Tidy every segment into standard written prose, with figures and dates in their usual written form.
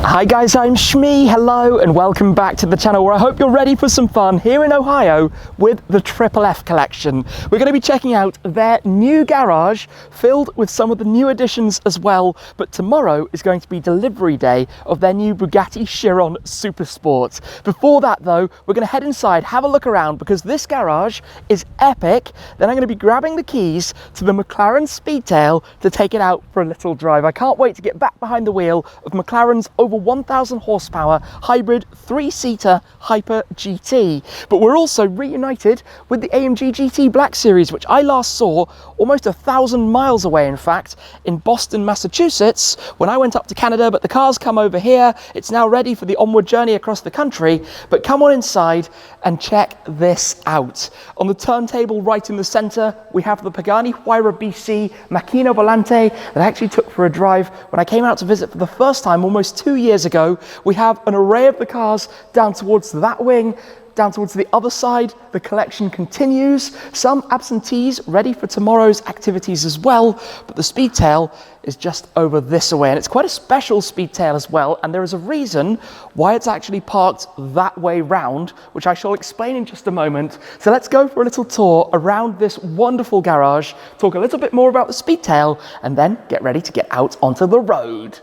Hi guys, I'm Shmee, hello and welcome back to the channel where I hope you're ready for some fun here in Ohio with the Triple F collection. We're going to be checking out their new garage filled with some of the new additions as well, but tomorrow is going to be delivery day of their new Bugatti Chiron Supersport. Before that though, we're going to head inside, have a look around because this garage is epic. Then I'm going to be grabbing the keys to the McLaren Speedtail to take it out for a little drive. I can't wait to get back behind the wheel of McLaren's over 1,000 horsepower hybrid 3-seater Hyper GT. But we're also reunited with the AMG GT Black Series, which I last saw almost 1,000 miles away, in fact, in Boston, Massachusetts, when I went up to Canada, but the car's come over here. It's now ready for the onward journey across the country. But come on inside and check this out. On the turntable right in the center, we have the Pagani Huayra BC Macchina Volante that I actually took for a drive when I came out to visit for the first time almost 2 years ago. We have an array of the cars down towards that wing, down towards the other side. The collection continues. Some absentees ready for tomorrow's activities as well, but the Speedtail is just over this way, and it's quite a special Speedtail as well, and there is a reason why it's actually parked that way round, which I shall explain in just a moment. So let's go for a little tour around this wonderful garage, talk a little bit more about the Speedtail, and then get ready to get out onto the road.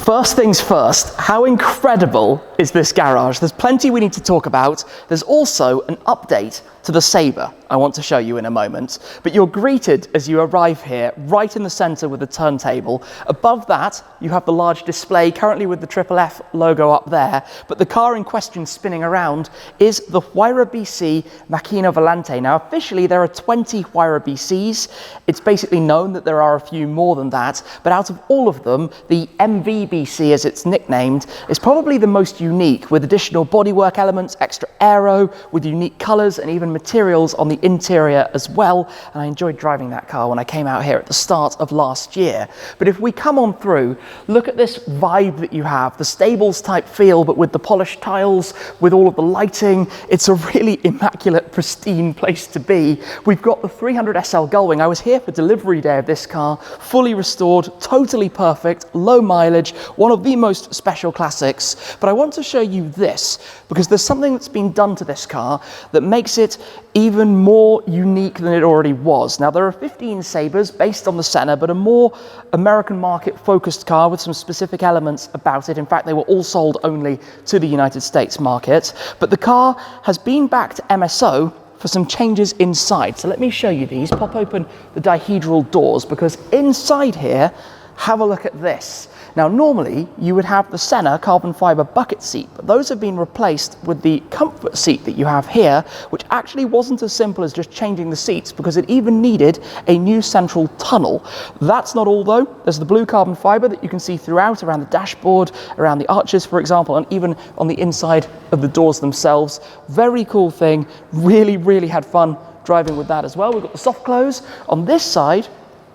First things first, how incredible is this garage? There's plenty we need to talk about. There's also an update to the Sabre I want to show you in a moment, but you're greeted as you arrive here right in the center with the turntable. Above that you have the large display, currently with the Triple F logo up there, but the car in question spinning around is the Huayra BC Macchina Volante. Now officially there are 20 Huayra BCs. It's basically known that there are a few more than that, but out of all of them, the MVBC, as it's nicknamed, is probably the most unique, with additional bodywork elements, extra aero, with unique colors and even materials on the interior as well. And I enjoyed driving that car when I came out here at the start of last year. But if we come on through, look at this vibe that you have, the stables type feel, but with the polished tiles, with all of the lighting. It's a really immaculate, pristine place to be. We've got the 300 SL Gullwing. I was here for delivery day of this car, fully restored, totally perfect, low mileage, one of the most special classics. But I want to show you this because there's something that's been done to this car that makes it even more unique than it already was. Now there are 15 Sabres based on the Senna, but a more American market focused car with some specific elements about it. In fact, they were all sold only to the United States market. But the car has been back to MSO for some changes inside. So let me show you these. Pop open the dihedral doors because inside here, have a look at this. Now normally you would have the Senna carbon fibre bucket seat, but those have been replaced with the comfort seat that you have here, which actually wasn't as simple as just changing the seats because it even needed a new central tunnel. That's not all though. There's the blue carbon fibre that you can see throughout around the dashboard, around the arches for example, and even on the inside of the doors themselves. Very cool thing. Really had fun driving with that as well. We've got the soft close on this side.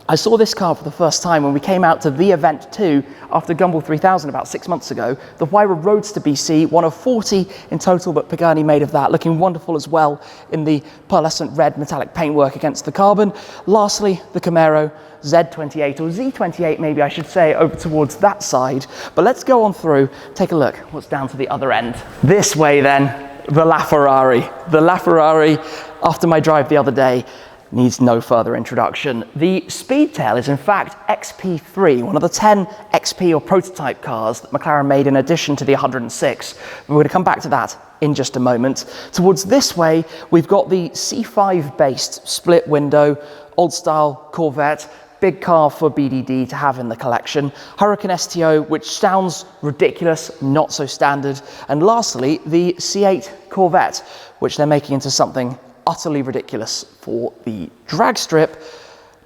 I saw this car for the first time when we came out to the event 2 after Gumball 3000 about 6 months ago. The Huayra Roadster BC, one of 40 in total that Pagani made of that, looking wonderful as well in the pearlescent red metallic paintwork against the carbon. Lastly, the Camaro Z28, or Z28 maybe I should say, over towards that side. But let's go on through, take a look what's down to the other end. This way then, the LaFerrari. The LaFerrari, after my drive the other day, needs no further introduction. The Speedtail is in fact XP3, one of the 10 XP or prototype cars that McLaren made in addition to the 106. We're going to come back to that in just a moment. Towards this way, we've got the C5 based split window, old style Corvette, big car for BDD to have in the collection. Hurricane STO, which sounds ridiculous, not so standard. And lastly, the C8 Corvette, which they're making into something utterly ridiculous for the drag strip.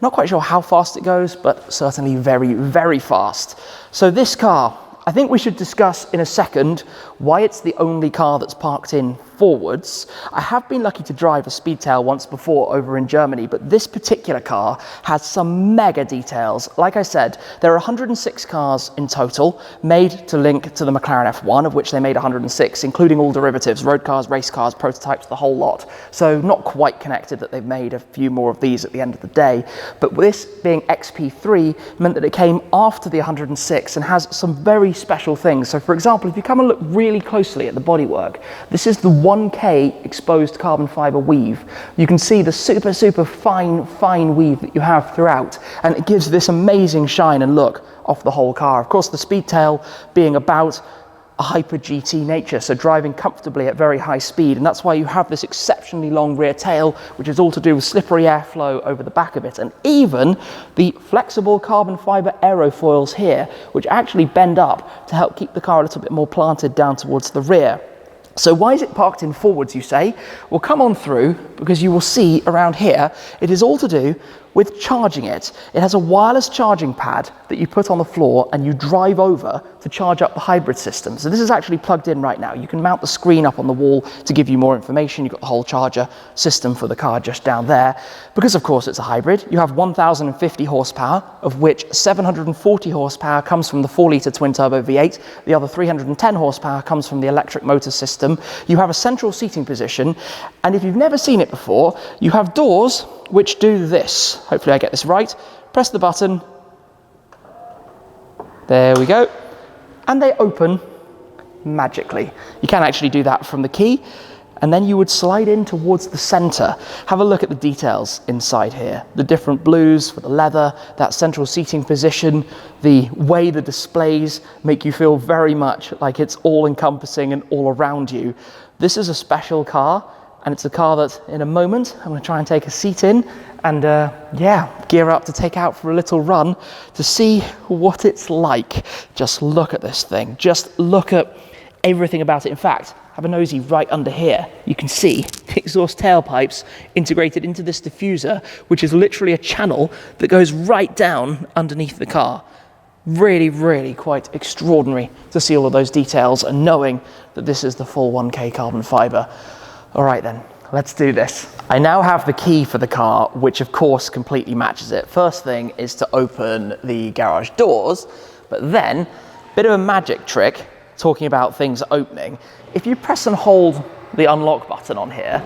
Not quite sure how fast it goes, but certainly very fast. So this car, I think we should discuss in a second why it's the only car that's parked in forwards. I have been lucky to drive a Speedtail once before over in Germany, but this particular car has some mega details. Like I said, there are 106 cars in total made to link to the McLaren F1, of which they made 106, including all derivatives, road cars, race cars, prototypes, the whole lot. So not quite connected that they've made a few more of these at the end of the day. But this being XP3 meant that it came after the 106 and has some very special things. So for example, if you come and look really closely at the bodywork, this is the 1K exposed carbon fibre weave. You can see the super fine weave that you have throughout, and it gives this amazing shine and look off the whole car. Of course, the Speedtail being about a hyper GT nature, so driving comfortably at very high speed, and that's why you have this exceptionally long rear tail, which is all to do with slippery airflow over the back of it, and even the flexible carbon fibre aerofoils here, which actually bend up to help keep the car a little bit more planted down towards the rear. So why is it parked in forwards, you say? Well, come on through, because you will see around here, it is all to do with charging it. It has a wireless charging pad that you put on the floor and you drive over to charge up the hybrid system. So this is actually plugged in right now. You can mount the screen up on the wall to give you more information. You've got the whole charger system for the car just down there. Because of course it's a hybrid, you have 1,050 horsepower, of which 740 horsepower comes from the 4-litre twin-turbo V8. The other 310 horsepower comes from the electric motor system. You have a central seating position, and if you've never seen it before, you have doors which do this. Hopefully I get this right. Press the button. There we go. And they open magically. You can actually do that from the key, and then you would slide in towards the center. Have a look at the details inside here. The different blues for the leather, that central seating position, the way the displays make you feel very much like it's all encompassing and all around you. This is a special car, and it's a car that in a moment I'm going to try and take a seat in and yeah, gear up to take out for a little run to see what it's like. Just look at this thing. Just look at everything about it. In fact, have a nosy right under here. You can see the exhaust tailpipes integrated into this diffuser, which is literally a channel that goes right down underneath the car. Really quite extraordinary to see all of those details and knowing that this is the full 1K carbon fibre. All right then, let's do this. I now have the key for the car, which of course completely matches it. First thing is to open the garage doors, but then, bit of a magic trick, talking about things opening. If you press and hold the unlock button on here,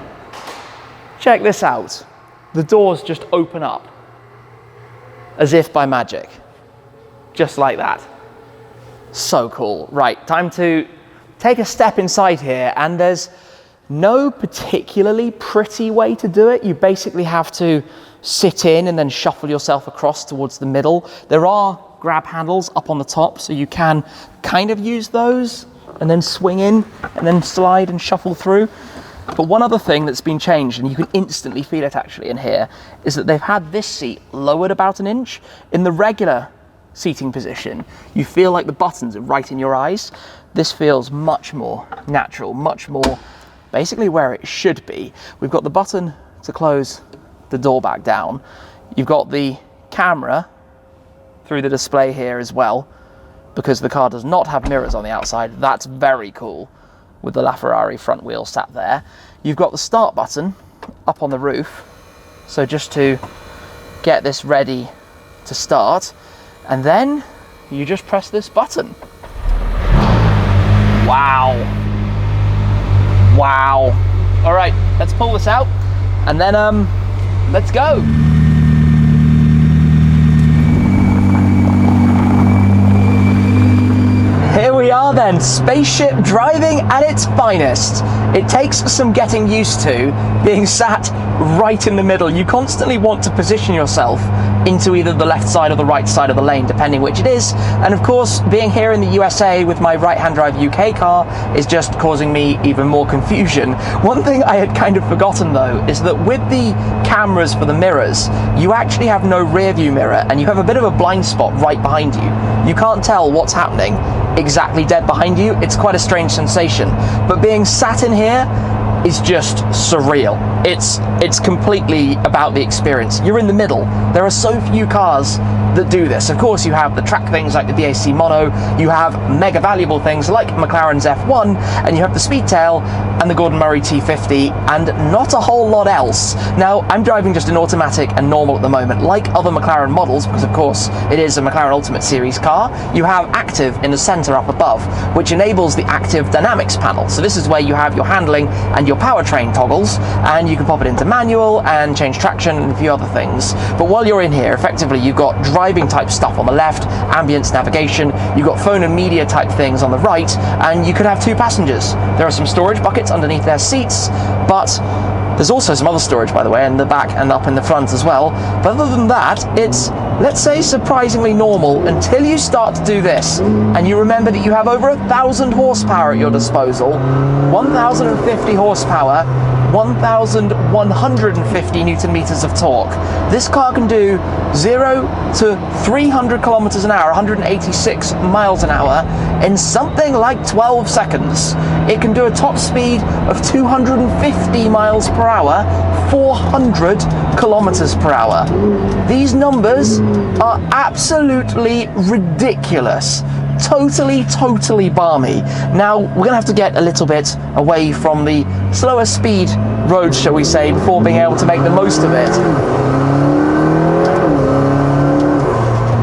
check this out. The doors just open up, as if by magic. Just like that. So cool. Right, time to take a step inside here, and there's no particularly pretty way to do it. You basically have to sit in and then shuffle yourself across towards the middle. There are grab handles up on the top, so you can kind of use those and then swing in and then slide and shuffle through. But one other thing that's been changed, and you can instantly feel it actually in here, is that they've had this seat lowered about an inch. In the regular seating position, you feel like the buttons are right in your eyes. This feels much more natural, much more basically where it should be. We've got the button to close the door back down. You've got the camera through the display here as well, because the car does not have mirrors on the outside. That's very cool, with the LaFerrari front wheel sat there. You've got the start button up on the roof, so just to get this ready to start, and then you just press this button. Wow. Wow. All right, let's pull this out and then let's go. Here we are then, spaceship driving at its finest. It takes some getting used to being sat right in the middle. You constantly want to position yourself into either the left side or the right side of the lane, depending which it is. And of course, being here in the USA with my right-hand drive UK car is just causing me even more confusion. One thing I had kind of forgotten though is that with the cameras for the mirrors, you actually have no rear view mirror and you have a bit of a blind spot right behind you. You can't tell what's happening exactly dead behind you. It's quite a strange sensation. But being sat in here is just surreal. It's completely about the experience. You're in the middle. There are so few cars that do this. Of course, you have the track things like the BAC Mono, you have mega valuable things like McLaren's F1, and you have the Speedtail and the Gordon Murray T50, and not a whole lot else. Now, I'm driving just an automatic and normal at the moment, like other McLaren models, because of course it is a McLaren Ultimate Series car. You have active in the center up above, which enables the active dynamics panel. So this is where you have your handling and your powertrain toggles, and you can pop it into manual and change traction and a few other things. But while you're in here, effectively you've got driving type stuff on the left, ambience navigation, you've got phone and media type things on the right, and you could have 2 passengers. There are some storage buckets underneath their seats, but there's also some other storage, by the way, in the back and up in the front as well. But other than that, it's, let's say, surprisingly normal until you start to do this, and you remember that you have over 1,000 horsepower at your disposal, 1,050 horsepower, 1,150 Newton meters of torque. This car can do 0 to 300 kilometers an hour, 186 miles an hour, in something like 12 seconds. It can do a top speed of 250 miles per hour, 400 kilometers per hour. These numbers are absolutely ridiculous. Totally balmy. Now, we're gonna have to get a little bit away from the slower speed roads, shall we say, before being able to make the most of it.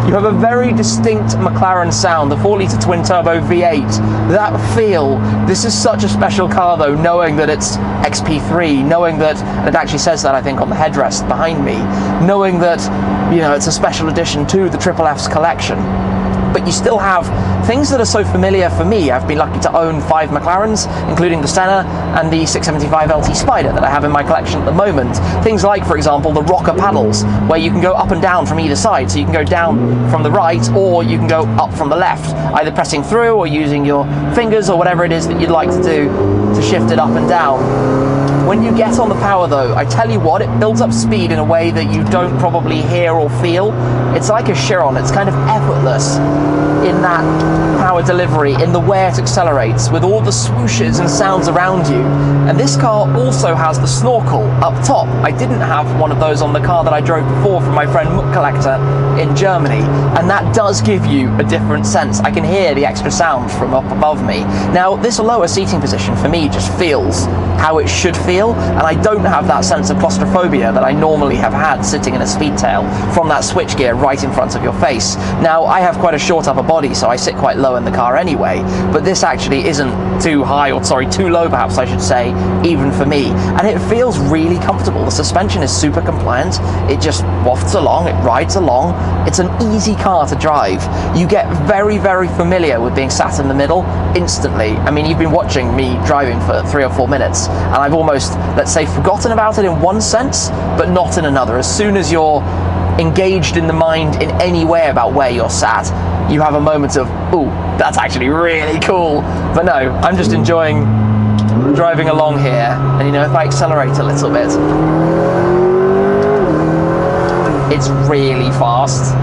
You have a very distinct McLaren sound, the 4-litre twin-turbo V8. That feel, this is such a special car though, knowing that it's XP3, knowing that, and it actually says that I think on the headrest behind me, knowing that, you know, it's a special addition to the Triple F's collection. But you still have things that are so familiar for me. I've been lucky to own 5 McLarens, including the Senna and the 675 LT Spider that I have in my collection at the moment. Things like, for example, the rocker paddles, where you can go up and down from either side. So you can go down from the right, or you can go up from the left, either pressing through or using your fingers or whatever it is that you'd like to do to shift it up and down. When you get on the power though, I tell you what, it builds up speed in a way that you don't probably hear or feel. It's like a Chiron, it's kind of effortless in that power delivery, in the way it accelerates, with all the swooshes and sounds around you. And this car also has the snorkel up top. I didn't have one of those on the car that I drove before from my friend Muck Collector in Germany, and that does give you a different sense. I can hear the extra sound from up above me. Now, this lower seating position for me just feels how it should feel, and I don't have that sense of claustrophobia that I normally have had sitting in a Speedtail from that switchgear right in front of your face. Now, I have quite a short upper body, so I sit quite low in the car anyway, but this actually isn't too high, or sorry, too low perhaps I should say, even for me, and it feels really comfortable. The suspension is super compliant, it just wafts along, it rides along, it's an easy car to drive. You get very familiar with being sat in the middle instantly. I mean, you've been watching me driving for 3 or 4 minutes, and I've almost, let's say, forgotten about it in one sense, but not in another. As soon as you're engaged in the mind in any way about where you're sat, you have a moment of, ooh, that's actually really cool. But no, I'm just enjoying driving along here, and you know, if I accelerate a little bit, it's really fast.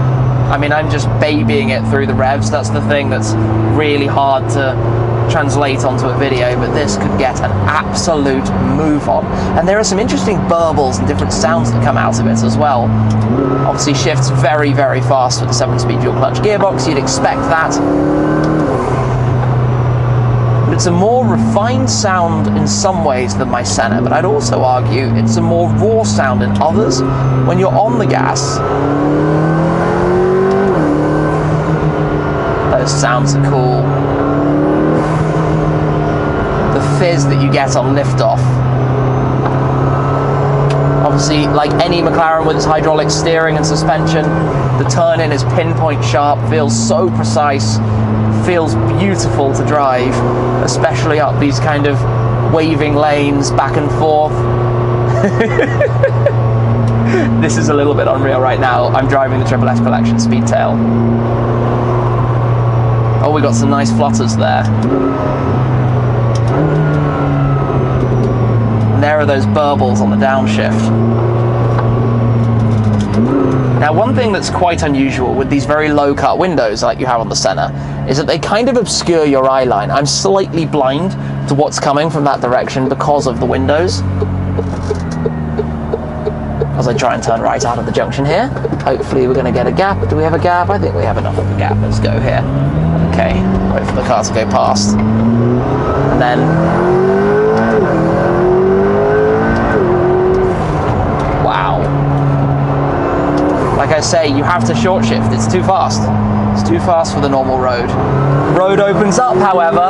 I mean, I'm just babying it through the revs. That's the thing that's really hard to translate onto a video, but this could get an absolute move on. And there are some interesting burbles and different sounds that come out of it as well. Obviously shifts very fast with the 7-speed dual clutch gearbox, you'd expect that. But it's a more refined sound in some ways than my Senna, but I'd also argue it's a more raw sound in others. When you're on the gas, those sounds are cool. The fizz that you get on liftoff. Obviously, like any McLaren with its hydraulic steering and suspension, the turn-in is pinpoint sharp, feels so precise, feels beautiful to drive, especially up these kind of waving lanes back and forth. This is a little bit unreal right now. I'm driving the Triple F Collection Speedtail. Oh, we got some nice flutters there. And there are those burbles on the downshift. Now, one thing that's quite unusual with these very low cut windows like you have on the Senna is that they kind of obscure your eye line. I'm slightly blind to what's coming from that direction because of the windows. as I try and turn right out of the junction here. Hopefully we're going to get a gap. Do we have a gap? I think we have enough of a gap. Let's go here. Okay, wait for the car to go past. And then... wow. Like I say, you have to short shift. It's too fast. It's too fast for the normal road. Road opens up, however.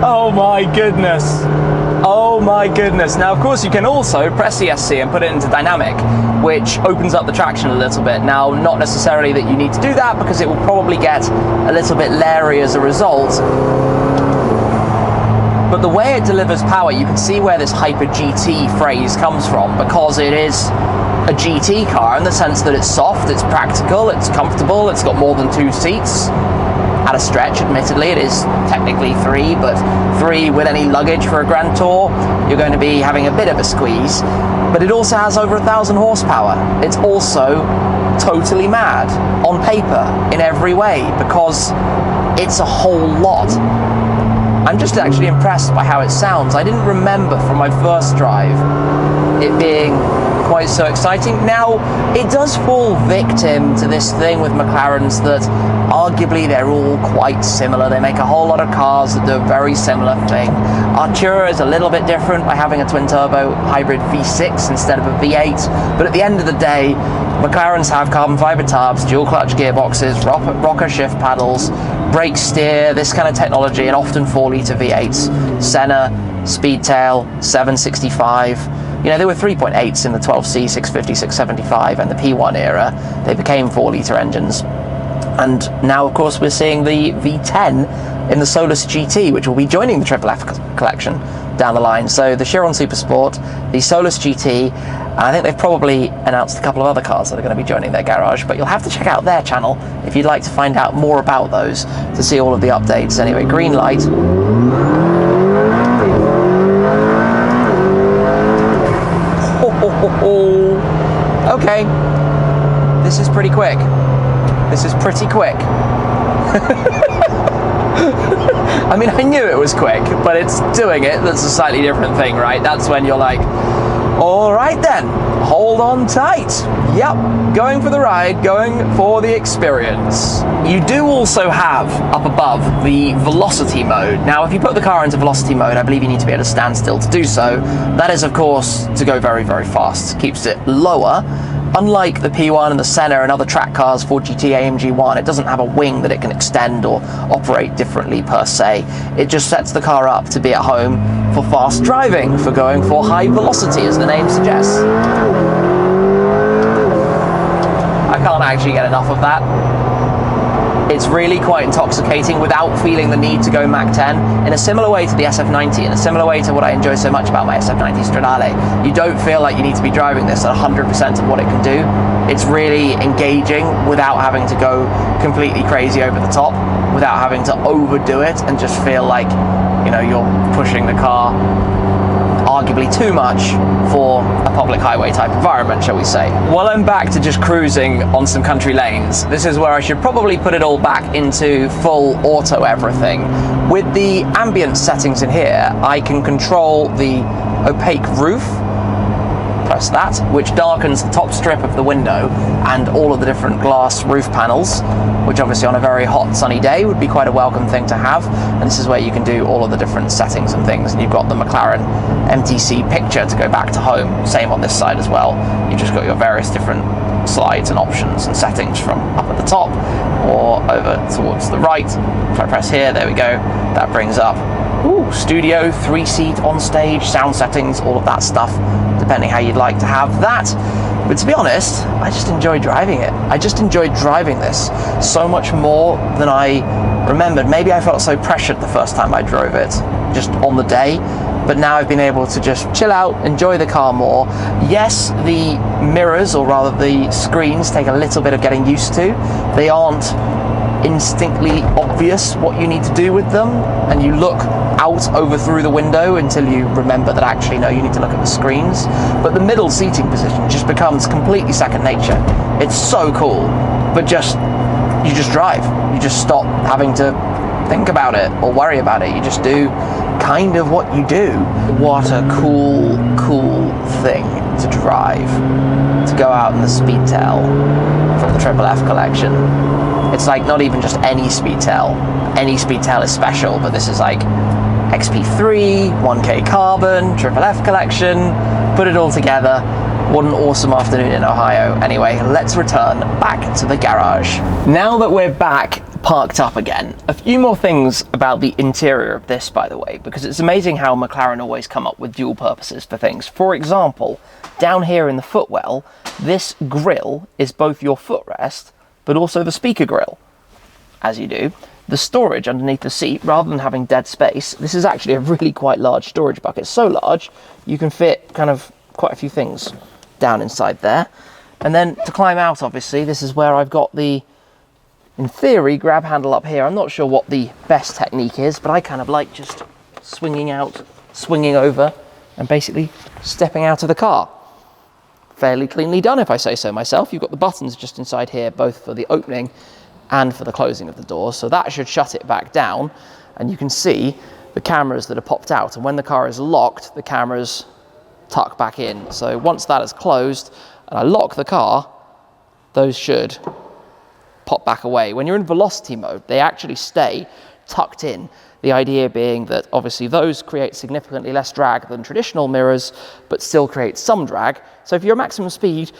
Oh my goodness. Oh my goodness. Now, of course, you can also press the SC and put it into dynamic, which opens up the traction a little bit. Now, not necessarily that you need to do that, because it will probably get a little bit leery as a result. But the way it delivers power, you can see where this Hyper GT phrase comes from, because it is a GT car in the sense that it's soft, it's practical, it's comfortable, it's got more than 2 seats. At a stretch, admittedly, it is technically 3, but 3 with any luggage for a Grand Tour, you're going to be having a bit of a squeeze. But it also has over 1,000 horsepower. It's also totally mad on paper in every way, because it's a whole lot. I'm just actually impressed by how it sounds. I didn't remember from my first drive it being quite so exciting. Now, it does fall victim to this thing with McLarens that arguably they're all quite similar. They make a whole lot of cars that do a very similar thing. Artura is a little bit different by having a twin-turbo hybrid V6 instead of a V8, but at the end of the day, McLarens have carbon fibre tubs, dual clutch gearboxes, rocker shift paddles, brake steer, this kind of technology, and often 4-litre V8s. Senna, Speedtail, 765. You know, there were 3.8s in the 12C, 650, 675 and the P1 era. They became 4-litre engines. And now, of course, we're seeing the V10 in the Solus GT, which will be joining the Triple F collection down the line. So the Chiron Super Sport, the Solus GT, and I think they've probably announced a couple of other cars that are going to be joining their garage, but you'll have to check out their channel if you'd like to find out more about those, to see all of the updates. Anyway, green light. Okay, this is pretty quick. This is pretty quick. I mean, I knew it was quick, but it's doing it that's a slightly different thing, right? That's when you're like, all right then, hold on tight. Yep, going for the ride, going for the experience. You do also have, up above, the velocity mode. Now, if you put the car into velocity mode, I believe you need to be at a standstill to do so. That is, of course, to go very, very fast. Keeps it lower. Unlike the P1 and the Senna and other track cars, Ford GT, AMG 1, it doesn't have a wing that it can extend or operate differently per se. It just sets the car up to be at home for fast driving, for going for high velocity, as the name suggests. I can't actually get enough of that. It's really quite intoxicating without feeling the need to go Mach 10, in a similar way to the SF90, in a similar way to what I enjoy so much about my SF90 Stradale. You don't feel like you need to be driving this at 100% of what it can do. It's really engaging without having to go completely crazy over the top, without having to overdo it and just feel like, you know, you're pushing the car arguably too much for a public highway type environment, shall we say. While I'm back to just cruising on some country lanes, this is where I should probably put it all back into full auto everything. With the ambient settings in here, I can control the opaque roof, press that, which darkens the top strip of the window and all of the different glass roof panels, which obviously on a very hot sunny day would be quite a welcome thing to have. And this is where you can do all of the different settings and things. And you've got the McLaren MTC picture to go back to home. Same on this side as well. You've just got your various different slides and options and settings from up at the top or over towards the right. If I press here, there we go. That brings up studio, 3-seat on stage, sound settings, all of that stuff, depending how you'd like to have that. But to be honest, I just enjoy driving it. I just enjoyed driving this so much more than I remembered. Maybe I felt so pressured the first time I drove it, just on the day. But now I've been able to just chill out, enjoy the car more. Yes, the mirrors, or rather the screens, take a little bit of getting used to. They aren't instinctly obvious what you need to do with them, and you look out over through the window until you remember that actually no, you need to look at the screens. But the middle seating position just becomes completely second nature. It's so cool, but you just drive. You just stop having to think about it or worry about it. You just do kind of what you do. What a cool thing to drive, to go out in the Speedtail from the Triple F collection. It's like not even just any Speedtail. Any Speedtail is special, but this is like XP3, 1K carbon, Triple F collection, put it all together. What an awesome afternoon in Ohio. Anyway, let's return back to the garage. Now that we're back parked up again, a few more things about the interior of this, by the way, because it's amazing how McLaren always come up with dual purposes for things. For example, down here in the footwell, this grille is both your footrest, but also the speaker grille, as you do. The storage underneath the seat, rather than having dead space, this is actually a really quite large storage bucket. So large, you can fit kind of quite a few things down inside there. And then to climb out, obviously, this is where I've got the, in theory, grab handle up here. I'm not sure what the best technique is, but I kind of like just swinging out, swinging over, and basically stepping out of the car. Fairly cleanly done, if I say so myself. You've got the buttons just inside here, both for the opening and for the closing of the door, so that should shut it back down, and you can see the cameras that are popped out, and when the car is locked, the cameras tuck back in. So once that is closed and I lock the car, those should pop back away. When you're in velocity mode, they actually stay tucked in. The idea being that obviously those create significantly less drag than traditional mirrors, but still create some drag. So if you're at maximum speed,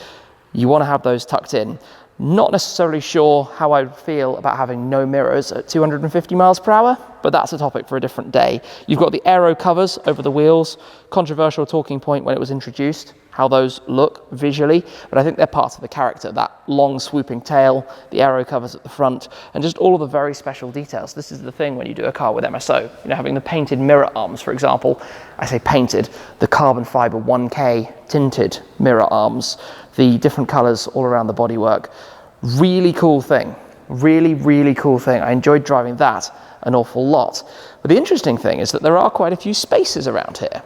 you want to have those tucked in. Not necessarily sure how I would feel about having no mirrors at 250 miles per hour, but that's a topic for a different day. You've got the aero covers over the wheels, controversial talking point when it was introduced, how those look visually, but I think they're part of the character, that long swooping tail, the aero covers at the front, and just all of the very special details. This is the thing when you do a car with MSO, you know, having the painted mirror arms, for example. I say painted, the carbon fibre 1K tinted mirror arms, the different colours all around the bodywork. Really cool thing, really cool thing. I enjoyed driving that an awful lot. But the interesting thing is that there are quite a few spaces around here.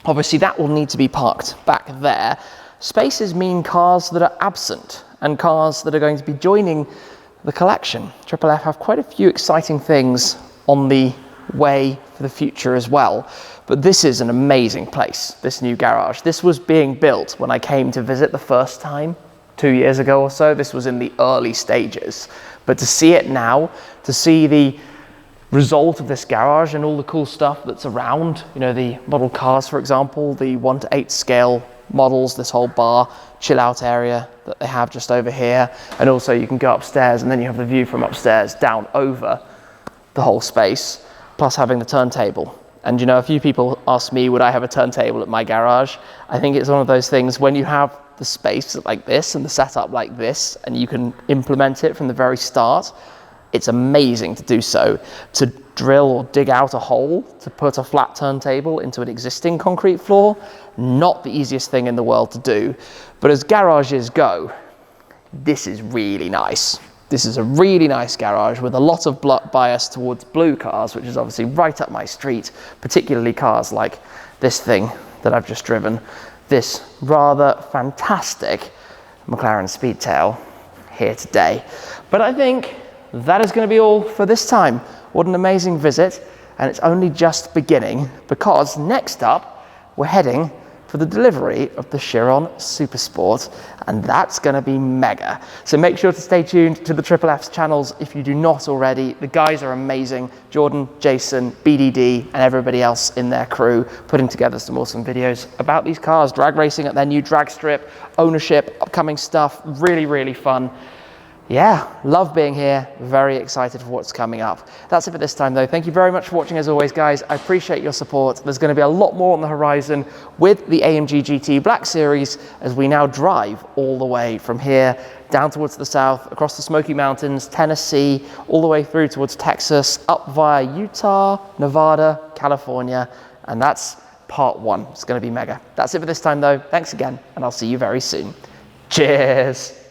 Obviously that will need to be parked back there. Spaces mean cars that are absent and cars that are going to be joining the collection. Triple F have quite a few exciting things on the way for the future as well. But this is an amazing place, this new garage. This was being built when I came to visit the first time 2 years ago or so. This was in the early stages. But to see it now, to see the result of this garage and all the cool stuff that's around, you know, the model cars, for example, the 1:8 scale models, this whole bar chill out area that they have just over here. And also you can go upstairs and then you have the view from upstairs down over the whole space, plus having the turntable. And you know, a few people ask me, would I have a turntable at my garage? I think it's one of those things when you have the space like this and the setup like this, and you can implement it from the very start, it's amazing to do so. To drill or dig out a hole to put a flat turntable into an existing concrete floor, not the easiest thing in the world to do. But as garages go, this is really nice. This is a really nice garage with a lot of bias towards blue cars, which is obviously right up my street, particularly cars like this thing that I've just driven, this rather fantastic McLaren Speedtail here today. But I think that is going to be all for this time. What an amazing visit, and it's only just beginning, because next up we're heading for the delivery of the Chiron Supersport, and that's going to be mega. So make sure to stay tuned to the Triple F's channels if you do not already. The guys are amazing. Jordan, Jason, BDD, and everybody else in their crew putting together some awesome videos about these cars, drag racing at their new drag strip, ownership, upcoming stuff, really fun. Yeah, love being here, very excited for what's coming up. That's it for this time though. Thank you very much for watching as always, guys. I appreciate your support. There's going to be a lot more on the horizon with the AMG GT Black Series as we now drive all the way from here down towards the south, across the Smoky Mountains, Tennessee, all the way through towards Texas, up via Utah, Nevada, California, and that's part one. It's going to be mega. That's it for this time though. Thanks again, and I'll see you very soon. Cheers.